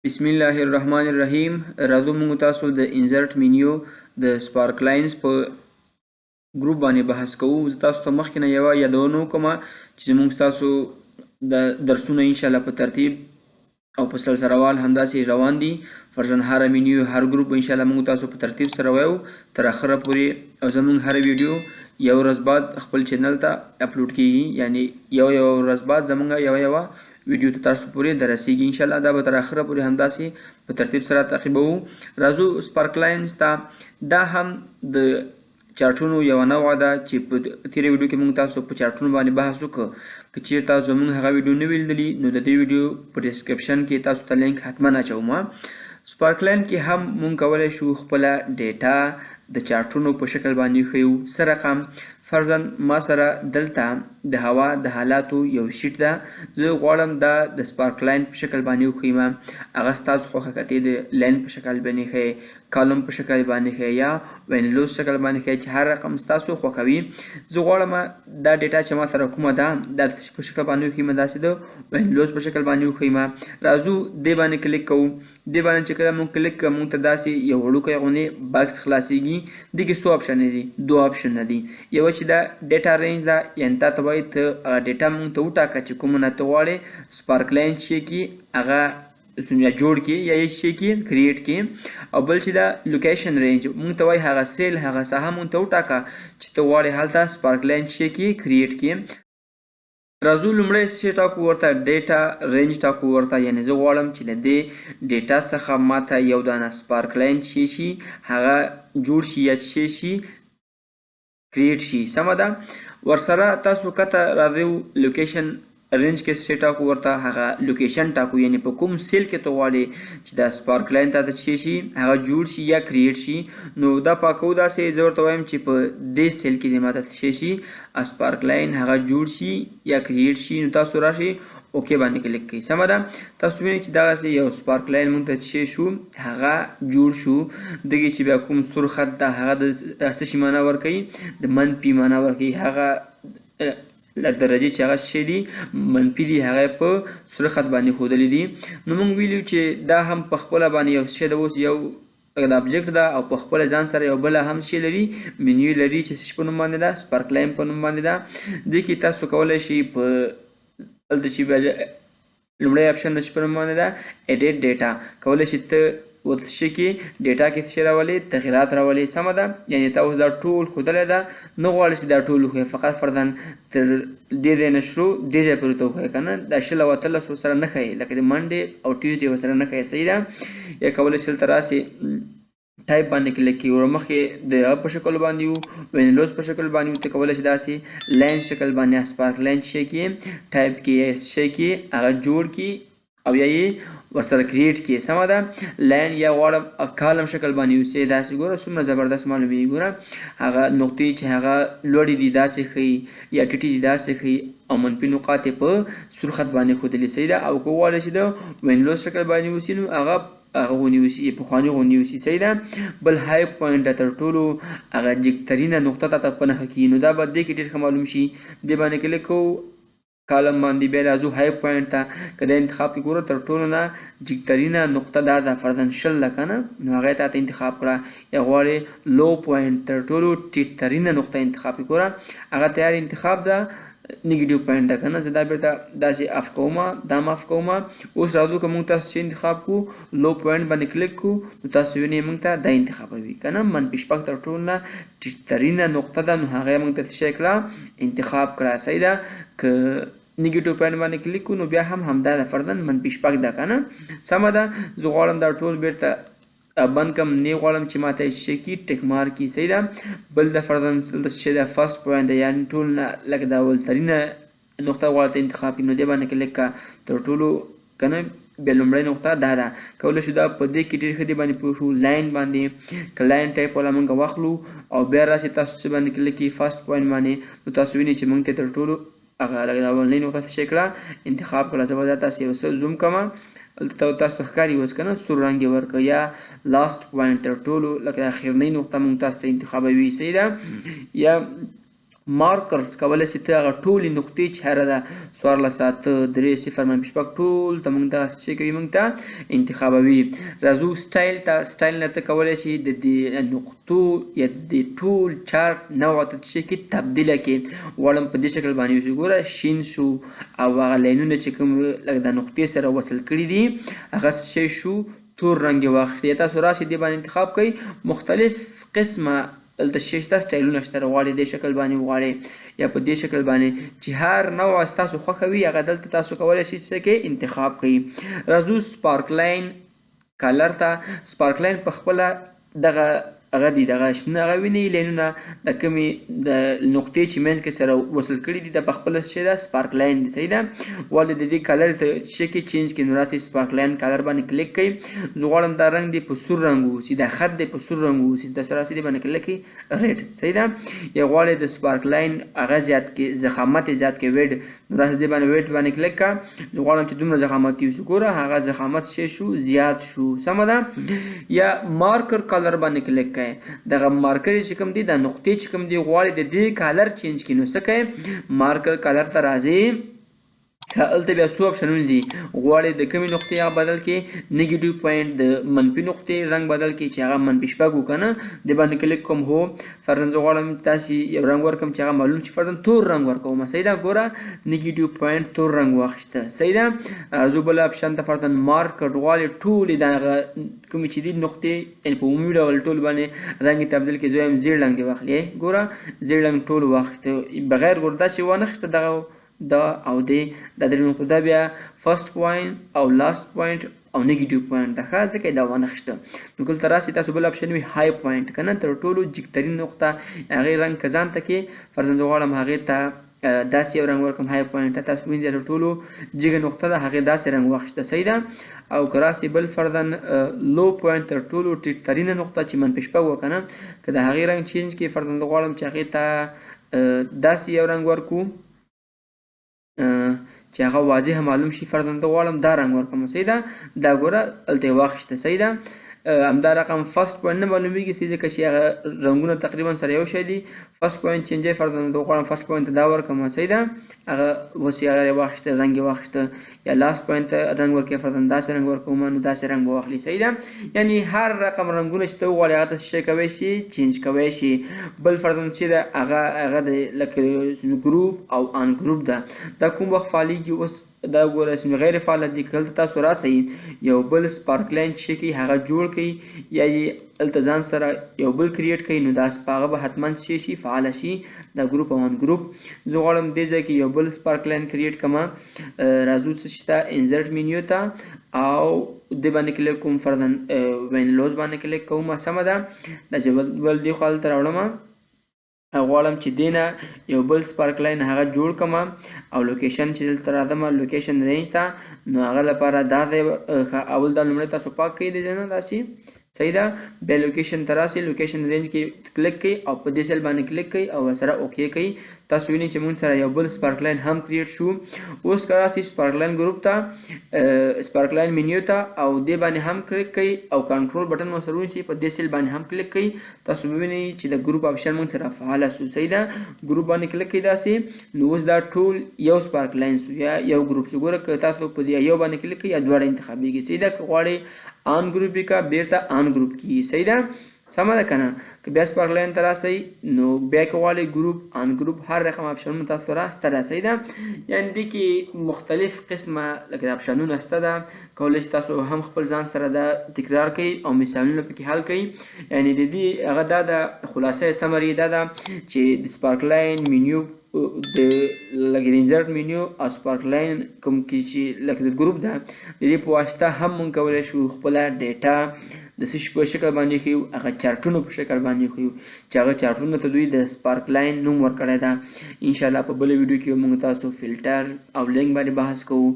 بسم الله الرحمن الرحیم. راځو موږ تاسو د انزرټ مینیو د سپارک لاینز په ګروپ باندې بحث کوو. زه تاسو ته مخکې نه یوه یادونه وکړم چې زموږ ستاسو د درسونه انشاءالله په ترتیب او په سلسلهوال همداسې روان دي. فرضاً هر مینیو هر ګروپ انشاءالله موږ تاسو په ترتیب سره وایو تر اخره پورې، او زموږ هر ویډیو یو ورځ بعد خپل چینل ته اپلوډ کیږي، یعنی یو ورځ بعد زموږ یو ویډیو ته تاسو پورې درسیږي انشاءالله. دا به تر اخره پورې همداسې په ترتیب سره تعقیبوو. راځو سپارک لاینز ته. دا هم د چارټونو یو نوع ده چې په تیره ویډیو کې موږ تاسو په چارټونو باندې بحث وکړو. که چیرې تاسو زموږ هغه ویډیو نه وي لیدلي نو د دې ویډیو په ډسکرپشن کې تاسو ته لینک حتما اچوم. سپارک لاین کې هم موږ کولی شو خپله ډیټا د چارټونو په شکل باندې ښیو. څه رقم؟ فرضاً ما سره دلته د هوا د حالاتو یو شیټ ده، زه غواړم دا د سپارک لاین په شکل باندې وښیم. هغه ستاسو خوښه کتې د لاین په شکل باندې ښیې، کالم په شکل باندې ښیې یا وینلوز شکل باندې ښیې، چې هر رقم ستاسو خوښوي. زه غواړم دا ډیټا چې ما سره کومه ده دا په شکل باندې وښیم، داسې د وینلوز په شکل باندې وښیم. راځو دې باندې کلیک کوو. دې باندې چې کله مونږ کلیک کوو مونږ ته داسې یو وړوکی غوندې بکس خلاصیږي. دې کې څو آپشنې دي؟ 2 آپشنونه دي. یوه چې دا ډیټا رینج ده، یعنې تا ته وایي ته ډیټا مونږ ته وټاکه چې کومه نه ته غواړې سپارک لاین شي کې هغه یا جوړ کې یا یې شي کې کریټ کې. او بل چې دا لوکیشن رینج مونږ ته وایي هغه سیل هغه ساحه مونږ ته وټاکه چې ته غواړې هلته سپارک لاین شي کې کریټ کې. راځو لومړی څه ټاکو ورته؟ ډیټا رینج ټاکو ورته، یعنې زه غواړم چې له دې ډیټا څخه ماته یو دانه سپارک لاین شي هغه جوړ شي یا شي کریټ شي. سمه ده. ورسره تاسو کته راځو لوکیشن رینج کې څه ټاکو ورته؟ هغه لوکیشن ټاکو، یعنی په کوم سیل کې ته غواړې چې دا سپارک لاین ته د شي هغه جوړ شي یا کریټ شي. نو دا پاکو داسې زه ورته وایم چې په دې سیل کې دې ماته شي سپارک لاین هغه جوړ شي یا کریټ شي. نو تاسو راشئ اوکې باندې کلیک کړئ. سمه ده. تاسو وینئ چې دغسې یو سپارک لاین موږ ته شو هغه جوړ شو. دغې چې بیا کوم سور خط ده هغه د څه شي معنا ورکوي؟ د منفي معنا ورکوي. هغه درجې چې هغه شی دي منفي دي هغه په سور خط باندې ښودلي دي. نو موږ ویلو چې دا هم په خپله باندې یو شی د اوس یو د ابجیکټ ده او په خپله ځان سره یو بله هم شی لري، منیو لري چې څه په نوم باندې ده سپارک لاین په نوم باندې ده. دې کې تاسو کولی شئ په دلته چې لومړی اپشن د چې په نوم باندې ده ایډیټ ډیټا، کولی شئ ته ورته شي کې ډیټا کې څه راولي؟ تغیرات راولي. سمه ده. یعنې تا اوس دا ټول ښودلی ده، نه غواړې چې دا ټول وښیې، فقط فرضاً تر دې ځای نه شروع دې ځای پورې ته وښیې که نه. دا 20 او 13 ورسره نه ښیې، لکه د منډې او ټیوزډې ورسره نه ښیې. صحیح ده. یا کولی شئ دلته راسې ټایپ باندې کلیک کړئ. ورمخکې د هغه په شکل باندې وو وینلوز په شکل باندې وو، ته کولی شئ داسې لاین شکل باندې سپارک لاین شی کې ټایپ کې شی کې هغه جوړ کړي او یا یې ورسره کریټ کړي. سمه ده. لاین یا غواړم کالم شکل باندې اوسئ. داسې ګوره څومره زبردست معلومیږي. ګوره هغه نقطې چې هغه لوړې دي داسې ښیي یا ټیټې دي داسې ښیي او منفي نقاط یې په سور خط باندې ښودلي. صحیح ده. او که غواړئ چې د وینلوز شکل باندې اوسي نو هغه غونې اوسي، پخواني غونې اوسي. صحیح ده. بل های پوینټ تر ټولو هغه جګترینه نقطه ته په نښه کړي. نو دا به دې کې ډېر ښه معلوم شي. دې باندې کلیک کوو کالم باندې، بیا راځو های پوینټ ته. که دا انتخاب کړي ګوره تر ټولو نه جګترینه نقطه دا ده فرضاً 20 ده که نه، نو هغه ته انتخاب کړه. یا غواړې لو پوینټ تر ټولو ټیټترینه نقطه انتخاب کړي. ګوره هغه تیار انتخاب ده نیگیټیو پوینټ ده که نه. زه دا بیرته داسې اف کوم، دا م اف کوم. اوس راځو که موږ تاسو چې انتخاب کړو لو پوینټ باندې کلیک کړو نو تاسو وینئ موږ ته دا انتخابوي که نه. منفي 6 تر ټولو نه ټیټترینه نقطه ده، نو هغه موږ ته څه کړه؟ انتخاب کړه. صحیح ده. که نیگیټیو پوینټ باندې کلیک کړو نو بیا هم همدا ده فرضاً منفي 6 ده که نه. سمه ده. زه غواړم دا ټول بیرته بند کم، نه غواړم چې ماته شي کې ټیک مارک کړي. صحیح ده. بل د فرضاً چې د فرست پوینټ ده، یعنې ټول نه لکه د اولترینه نقطه غواړم انتخاب کړي نو دې باندې کلیک کړه تر ټولو که نه. بیا لومړۍ نقطه دا ده. کولی شو دا په دې کې ډېر ښه دې باندې پوه شو. لاین باندې که لاین ټایپ والا موږ واخلو او بیا راسې تاسو څه باندې کلیک کړي فرست پوینټ باندې، نو تاسو وینئ چې موږ ته تر ټولو هغه لکه د اولنۍ نقطه څه کړه انتخاب کړه. زه به دا تاسې یو څه زوم کړم، تاسو ته ښکاري اوس که نه سور رنګ یې ورکړه. یا لاست پوینټ تر ټولو لکه اخرنۍ نقطه موږ تاسو ته انتخابوي. صحیح ده. یا مارکرز کولای شي ته هغه ټولې نقطې چې هره ده 14 3 0 ټول ته موږ دغه څه کوي موږ ته انتخابوي. راځو سټایل ته. سټایل نه ته کولی شي د دې نقطو یا د ټول چارټ نوع ته څه کې تبدیله کړي. غواړم په دې شکل باندې اوسو. ګوره شین شو او هغه لاینونه چې کوم لکه د نقطې سره وصل کړي دي هغه څه شو تور رنګ یې واخیستی. تاسو راشئ دې باندې انتخاب کوئ. مختلف قسمه دلته شته سټایلونه شته، غواړئ دې شکل باندې وغواړئ یا په دې شکل باندې چې هر نوع ستاسو خوښه وي هغه دلته تاسو کولی شئ څه کې انتخاب کړئ. راځو سپارکلاین کلر ته. سپارکلاین په خپله دغه هغه دي دغه شنه هغه وینئ لینونه د کومې د نقطې چې منځ کې سره وصل کړي دي د په خپله څه ده سپارکلاین دي. صحیح ده. ولې د دې کلر ته څه کې چینج کړي نو راسئ سپارکلاین کلر باندې کلیک کړئ. زه غواړم دا رنګ دې په سور رنګ واوسي، دا خط دې په سور رنګ واوسي. داسې راسئ دې باندې کلیک کړئ ریډ. صحیح ده. یا غواړئ د سپارکلاین هغه زیات کړي ضخامت یې زیات کړي ویډ نو راسئ دې باندې ویډ باندې کلیک کړه. زه غواړم چې دومره ضخامت یې وشي. ګوره هغه ضخامت څه شو زیات شو. سمه ده. یا مارکر کلر باندې کلیک کړئ. دغه مارکر چې کوم دی د نقطې چې کوم دی غواړي د دې کلر چینج کړي نو څه کوئ مارکر کلر ته راځئ. هلته بیا څو اپشنونه دي. غواړئ د کومې نقطې هغه بدل کړي نیګیټیو پوینټ د منفي نقطې رنګ بدل کړي چې هغه منفي 6 وکنه دې باندې کلیک کوم. هو فرضاً زه غواړم تاسې یو رنګ ورکړم چې هغه معلوم چې فرضاً تور رنګ ورکوم. صحیح ده. ګوره نیګیټیو پوینټ تور رنګ واخیسته. صحیح ده. زه بل اپشن ته فرضاً مارکر غواړئ ټولې دغه کومې چې دي نقطې یعنې په عمومي ډول ټول باندې رنګ یې تبدیل کړي. زه وایم زیړ رنګ دې واخلي. ګوره زیړ رنګ ټول واخیسته بغیر ګوره دا چې وانخیسته دغه دا او دې دا درې نقطه دا بیا فرست پوینټ او لاست پوینټ او نیگیټیو پوینټ ده ښه ځکه دا وانخیسته. نو کله راسي تاسو بل اپشن وي های پوینټ کنه تر ټولو جګترین نقطه هغې رنګ که ځان ته کې فرضاً زه غواړم هغې ته داسې یو رنګ ورکړم های پوینټ ته تاسو وینئ تر ټولو جګه نقطه ده هغې داسې رنګ واخیسته. صحیح ده. او که راسي بل فرضاً لو پوینټ تر ټولو ټیټترینه نقطه چې منفي 6 وه که نه که د هغې رنګ چینج کړي فرضاً زه غواړم چې هغې ته داسې یو رنګ ورکړو چې هغه واضح معلوم شي. فرضاً زه غواړم دا رنګ ورکړم. صحیح ده. دا ګوره هلته یې واخیسته. صحیح ده. همدا رقم فرست پوینټ نه معلومیږي ځکه چې هغه رنګونه تقریبا سره یو شی دي. فرست پوینټ چینج فرضاً زه غواړم فرست پوینټ ته دا ورکړم. صحیح ده. هغه اوس یې هغه یې واخیسته رنګ یې واخیسته. یا لاست پوینټ ته رنګ ورکړئ فرضاً داسې رنګ ورکوم نو داسې رنګ به واخلي. صحیح ده. یعنې هر رقم رنګونه چې ته وغواړې هغه ته څه کوی شي چینج کوی شي. بل فرضاً چې ده هغه د لکه ګروپ او ان ګروپ ده دا کوم وخت فعالیږي. اوس دا ګوره اسم غیر فعال دي. که دلته تاسو راسئ یو بل سپارکلاین چې کوي هغه جوړ کړئ یا یې هلته ځان سره یو بل کریټ کړئ نو دا هغه به حتما څه شي فعاله شي دا ګروپ او ان ګروپ. زه غواړم دې ځای کې یو بل سپارکلاین کریټ کړم. راځو څه شي ته انزرټ مینیو ته او دې باندې کلیک کوم. فرضاً وینلوز باندې کلیک کوم. سمه ده. دا چې بل دې خوا هلته راوړم غواړم چې دې نه یو بل سپارکلاین هغه جوړ کړم او لوکیشن چې دلته راځم لوکیشن رینج ته نو هغه لپاره دا دی اول دا لومړی تاسو پاک کړئ دې ځای نه داسې. صحیح ده. بیا لوکیشن ته راسئ لوکیشن رینج کې کلیک کړئ او په دې سیل باندې کلیک کړئ او سره اوکې کړئ. تاسو وینئ چې موږ سره یو بل سپارکلاین هم کریټ شو. اوس که راسئ سپارکلاین ګروپ ته سپارکلاین مینیو ته او دې باندې هم کلیک کړئ او کنټرول بټن مو سره ونیسئ په دې سیل باندې هم کلیک کړئ. تاسو وینئ چې د ګروپ اپشن موږ سره فعاله شو. صحیح ده. ګروپ باندې کلیک کړئ داسې نو اوس دا ټول یو سپارکلاین شو یا یو ګروپ شو. ګوره که تاسو په دې یو باندې کلیک کړئ یا دواړه انتخابېږي. صحیح ده. که غواړئ آن ګروپ یې کا بیرته آن ګروپ کیږي. صحیح ده. سمه ده که نه. که بیا سپارکلاین ته راسئ نو بیا که غواړئ ګروپ آن ګروپ هر رقم اپشنونه تاسو راسته ده. صحیح ده. یعنې دې کې مختلف قسمه لکه اپشنونه شته ده. کولی شئ تاسو هم خپل ځان سره دا تکرار کړئ او مثالونه پکې حل کړئ. یعنې د دې هغه دا ده خلاصه سمري دا ده چې د سپارکلاین مینیو د لکه د انزرټ مینیو او سپارکلاین کوم کې چې لکه د ګروپ ده د دې په واسطه هم موږ کولی شو خپله ډیټا د څه شي په شکل باندې ښیو هغه چارټونو په شکل باندې ښیو چې هغه چارټونو ته دوی د سپارکلاین نوم ورکړی ده. انشاءالله په بله ویډیو کې موږ تاسو فلټر او لینک باندې بحث کوو.